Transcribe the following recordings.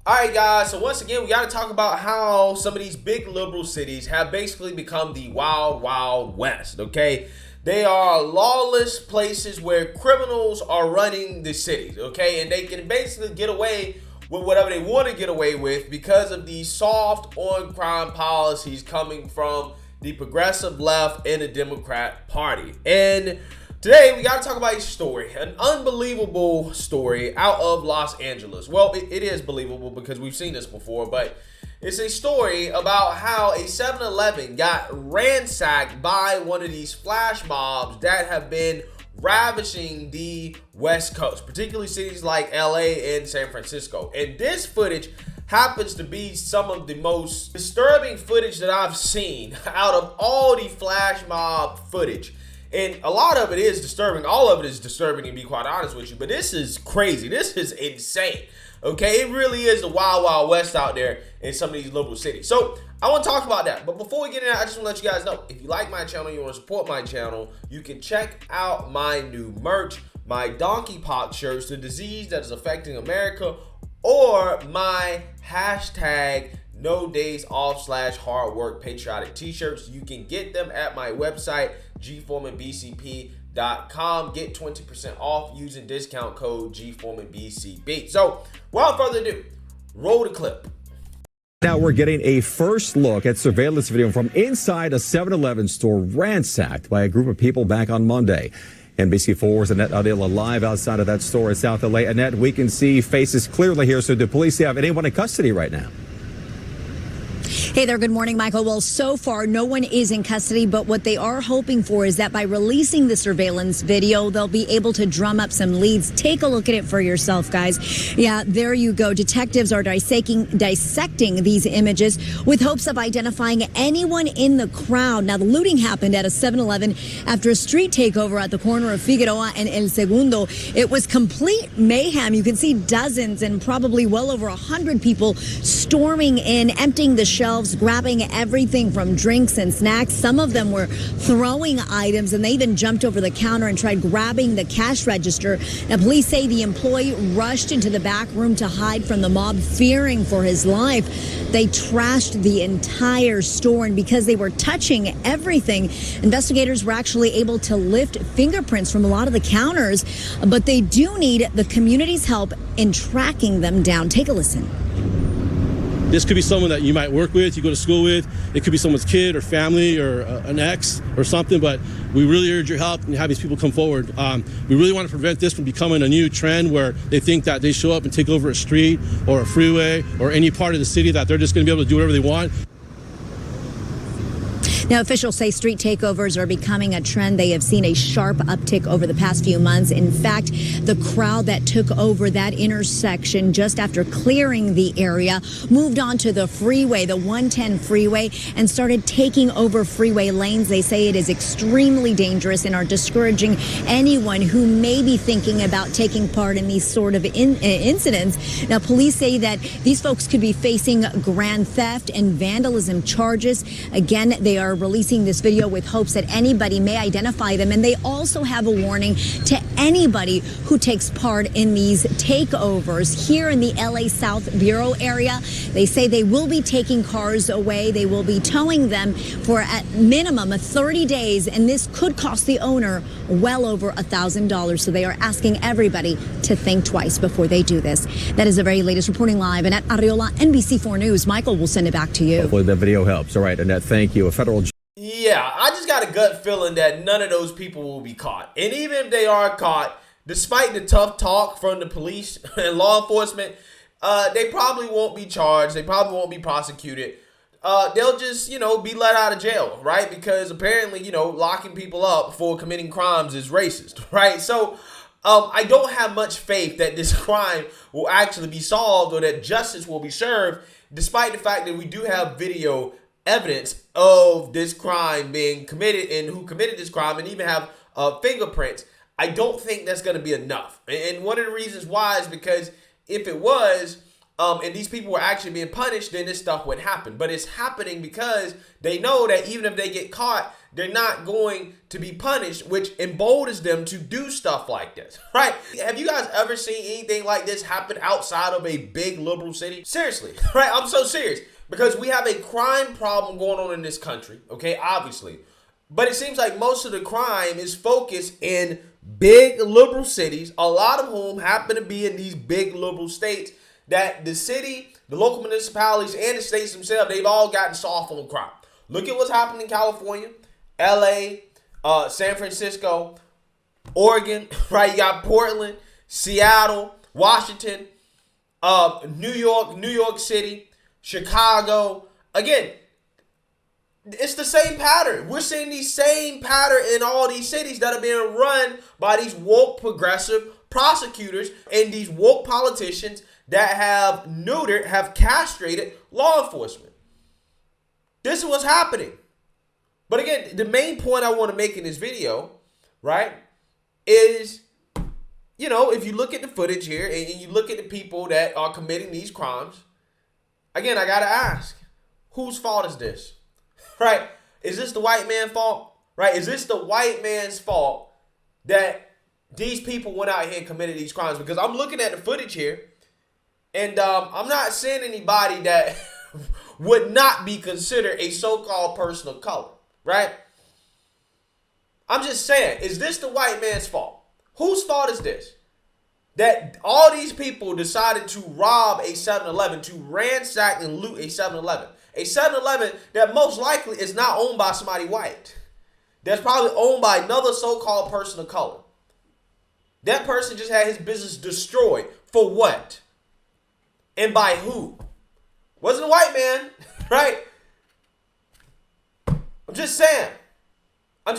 All right, guys. So once again, we got to talk about how some of these big liberal cities have basically become the wild, wild west. Okay, they are lawless places where criminals are running the cities. Okay, and they can basically get away with whatever they want to get away with because of these soft on crime policies coming from the progressive left and the Democrat Party. And today, we got to talk about a story, an unbelievable story out of Los Angeles. Well, it is believable because we've seen this before, but it's a story about how a 7-Eleven got ransacked by one of these flash mobs that have been ravaging the West Coast, particularly cities like LA and San Francisco. And this footage happens to be some of the most disturbing footage that I've seen out of all the flash mob footage. And a lot of it is disturbing. All of it is disturbing, to be quite honest with you. But this is crazy. This is insane. Okay? It really is the wild, wild west out there in some of these liberal cities. So I want to talk about that. But before we get into that, I just want to let you guys know, if you like my channel, you want to support my channel, you can check out my new merch, my donkeypox shirts, the disease that is affecting America, or my hashtag no days off / hard work patriotic t-shirts. You can get them at my website, gforemanbcp.com. Get 20% off using discount code gforemanbcp. So without further ado, roll the clip. Now we're getting a first look at surveillance video from inside a 7-Eleven store ransacked by a group of people back on Monday. NBC4's Annette Adila live outside of that store in South LA. Annette, we can see faces clearly here. So do police have anyone in custody right now? Hey there. Good morning, Michael. Well, so far, no one is in custody, but what they are hoping for is that by releasing the surveillance video, they'll be able to drum up some leads. Take a look at it for yourself, guys. Yeah, there you go. Detectives are dissecting these images with hopes of identifying anyone in the crowd. Now, the looting happened at a 7-Eleven after a street takeover at the corner of Figueroa and El Segundo. It was complete mayhem. You can see dozens and probably well over 100 people storming in, emptying the shelves, grabbing everything from drinks and snacks. Some of them were throwing items, and they even jumped over the counter and tried grabbing the cash register. Now, police say the employee rushed into the back room to hide from the mob, fearing for his life. They trashed the entire store, and because they were touching everything, investigators were actually able to lift fingerprints from a lot of the counters, but they do need the community's help in tracking them down. Take a listen. This could be someone that you might work with, you go to school with. It could be someone's kid or family or an ex or something, but we really urge your help and have these people come forward. We really want to prevent this from becoming a new trend where they think that they show up and take over a street or a freeway or any part of the city that they're just going to be able to do whatever they want. Now, officials say street takeovers are becoming a trend. They have seen a sharp uptick over the past few months. In fact, the crowd that took over that intersection just after clearing the area moved on to the freeway, the 110 freeway, and started taking over freeway lanes. They say it is extremely dangerous and are discouraging anyone who may be thinking about taking part in these sort of incidents. Now, police say that these folks could be facing grand theft and vandalism charges. Again, they are releasing this video with hopes that anybody may identify them, and they also have a warning to anybody who takes part in these takeovers. Here in the LA South Bureau area, they say they will be taking cars away. They will be towing them for at minimum 30 days, and this could cost the owner well over $1,000. So they are asking everybody to think twice before they do this. That is the very latest. Reporting live, Annette Arriola, NBC4 News. Michael, will send it back to you. Hopefully the video helps. All right, Annette, thank you. A federal Yeah, I just got a gut feeling that none of those people will be caught. And even if they are caught, despite the tough talk from the police and law enforcement, they probably won't be charged. They probably won't be prosecuted. They'll just, be let out of jail, right? Because apparently, locking people up for committing crimes is racist, right? So I don't have much faith that this crime will actually be solved or that justice will be served, despite the fact that we do have video evidence of this crime being committed and who committed this crime, and even have fingerprints. I don't think that's going to be enough. And one of the reasons why is because if it was, and these people were actually being punished, then this stuff would happen. But it's happening because they know that even if they get caught, they're not going to be punished, which emboldens them to do stuff like this, right? Have you guys ever seen anything like this happen outside of a big liberal city? Seriously, right? I'm so serious because we have a crime problem going on in this country, okay, obviously. But it seems like most of the crime is focused in big liberal cities, a lot of whom happen to be in these big liberal states that the city, the local municipalities, and the states themselves, they've all gotten soft on crime. Look at what's happening in California, LA, San Francisco, Oregon, right? You got Portland, Seattle, Washington, New York City, Chicago. Again, it's the same pattern. We're seeing the same pattern in all these cities that are being run by these woke progressive prosecutors and these woke politicians that have castrated law enforcement. This is what's happening. But again, the main point I want to make in this video, right, is, you know, if you look at the footage here and you look at the people that are committing these crimes, again, I got to ask, whose fault is this? Right? Is this the white man's fault? Right? Is this the white man's fault that these people went out here and committed these crimes? Because I'm looking at the footage here, and I'm not seeing anybody that would not be considered a so-called person of color. Right? I'm just saying, is this the white man's fault? Whose fault is this? That all these people decided to rob a 7-Eleven, to ransack and loot a 7-Eleven. A 7-Eleven that most likely is not owned by somebody white. That's probably owned by another so-called person of color. That person just had his business destroyed. For what? And by who? Wasn't a white man, right? I'm just saying. But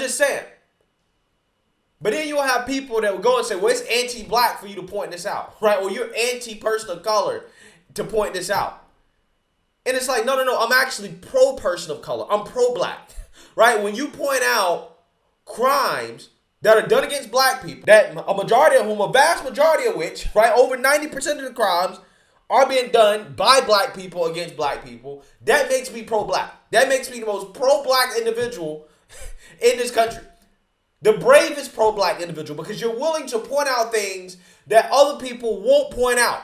then you'll have people that will go and say, well, it's anti-black for you to point this out, right? Or you're anti-person of color to point this out. And it's like, no, I'm actually pro-person of color. I'm pro-black, right? When you point out crimes that are done against black people, that a vast majority of which, right, over 90% of the crimes are being done by black people against black people, that makes me pro-black. That makes me the most pro-black individual in this country. The bravest pro-black individual, because you're willing to point out things that other people won't point out.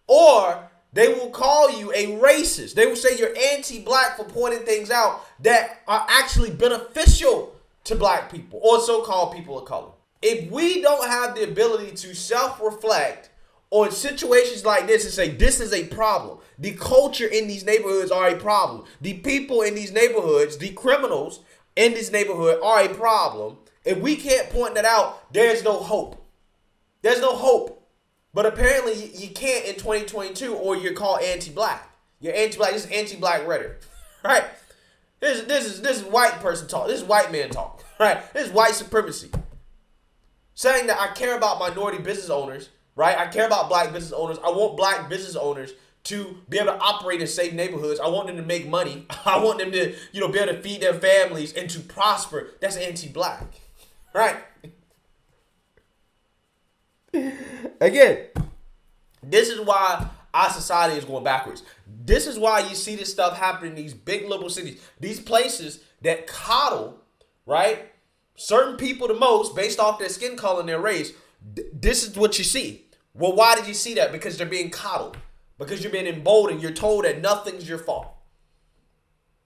Or they will call you a racist. They will say you're anti-black for pointing things out that are actually beneficial to black people or so-called people of color. If we don't have the ability to self-reflect on situations like this and say, this is a problem. The culture in these neighborhoods are a problem. The people in these neighborhoods, the criminals in this neighborhood are a problem. If we can't point that out, there's no hope. There's no hope. But apparently you can't in 2022, or you're called anti-black. You're anti-black. This is anti-black rhetoric, right? This is white person talk. This is white man talk, right? This is white supremacy. Saying that I care about minority business owners, right? I care about black business owners. I want black business owners to be able to operate in safe neighborhoods. I want them to make money. I want them to, be able to feed their families and to prosper. That's anti-black, right? Again, this is why our society is going backwards. This is why you see this stuff happening in these big liberal cities. These places that coddle, right, certain people the most based off their skin color and their race. This is what you see. Well, why did you see that? Because they're being coddled. Because you're being emboldened. You're told that nothing's your fault.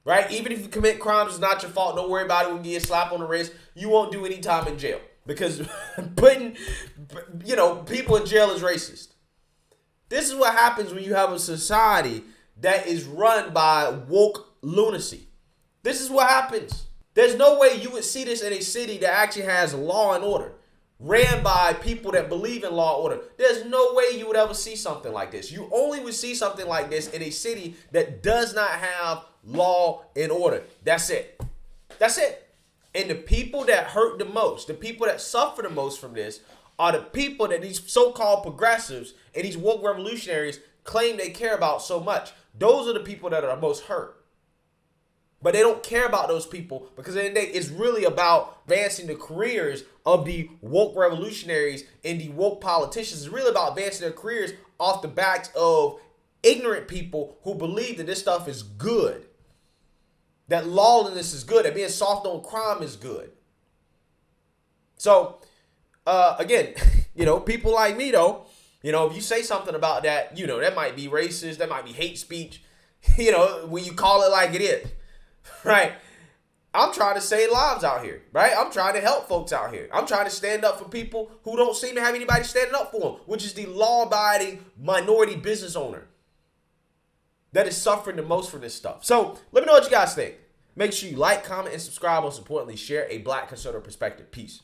Right? Even if you commit crimes, it's not your fault. Don't worry about it. When you get a slap on the wrist, you won't do any time in jail. Because putting, people in jail is racist. This is what happens when you have a society that is run by woke lunacy. This is what happens. There's no way you would see this in a city that actually has law and order, ran by people that believe in law and order. There's no way you would ever see something like this. You only would see something like this in a city that does not have law and order. That's it. That's it. And the people that hurt the most, the people that suffer the most from this, are the people that these so-called progressives and these woke revolutionaries claim they care about so much. Those are the people that are most hurt. But they don't care about those people because at the end of the day, it's really about advancing the careers of the woke revolutionaries and the woke politicians. It's really about advancing their careers off the backs of ignorant people who believe that this stuff is good, that lawlessness is good, that being soft on crime is good. So, again, people like me, though, if you say something about that, that might be racist, that might be hate speech, when you call it like it is, right? I'm trying to save lives out here, right? I'm trying to help folks out here. I'm trying to stand up for people who don't seem to have anybody standing up for them, which is the law-abiding minority business owner that is suffering the most for this stuff. So let me know what you guys think. Make sure you like, comment, and subscribe. Most importantly, share a Black conservative perspective. Peace.